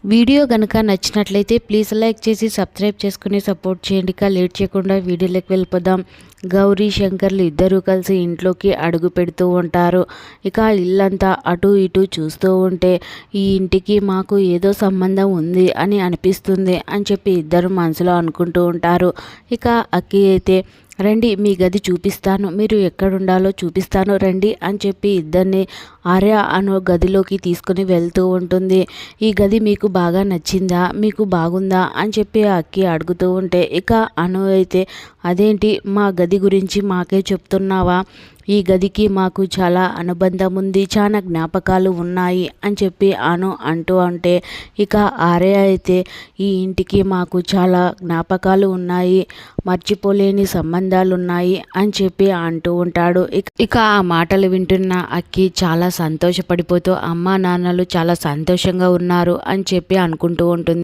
Video కనుక నచ్చినట్లయితే please like చేసి సబ్స్క్రైబ్ చేసుకుని సపోర్ట్ చేయండి. ఇక లేట్ చేయకుండా వీడియోలోకి వెళ్ళిపోదాం. గౌరీ శంకర్లు ఇద్దరూ కలిసి ఇంట్లోకి అడుగు పెడుతూ ఉంటారు. ఇక ఇల్లంతా అటు ఇటు చూస్తూ ఉంటే ఈ ఇంటికి మాకు ఏదో సంబంధం ఉంది అని అనిపిస్తుంది అని చెప్పి ఇద్దరు మనసులో అనుకుంటూ ఉంటారు. ఇక అక్కి అయితే రండి మీ గది చూపిస్తాను, మీరు ఎక్కడుండాలో చూపిస్తాను రండి అని చెప్పి ఇద్దరిని ఆర్య అను గదిలోకి తీసుకుని వెళ్తూ ఉంటుంది. ఈ గది మీకు బాగా నచ్చిందా, మీకు బాగుందా అని చెప్పి అక్కి అడుగుతూ ఉంటే ఇక అను అయితే అదేంటి మా గది గురించి మాకే చెప్తున్నావా, ఈ గదికి మాకు చాలా అనుబంధం ఉంది, చాలా జ్ఞాపకాలు ఉన్నాయి అని చెప్పి అను అంటూ ఉంటే ఇక ఆర్య అయితే ఈ ఇంటికి మాకు చాలా జ్ఞాపకాలు ఉన్నాయి, మర్చిపోలేని సంబంధాలు ఉన్నాయి అని చెప్పి అంటూ ఉంటాడు. ఇక ఆ మాటలు వింటున్న అక్కి చాలా సంతోషపడిపోతూ అమ్మా నాన్నలు చాలా సంతోషంగా ఉన్నారు అని చెప్పి అనుకుంటూ ఉంటుంది.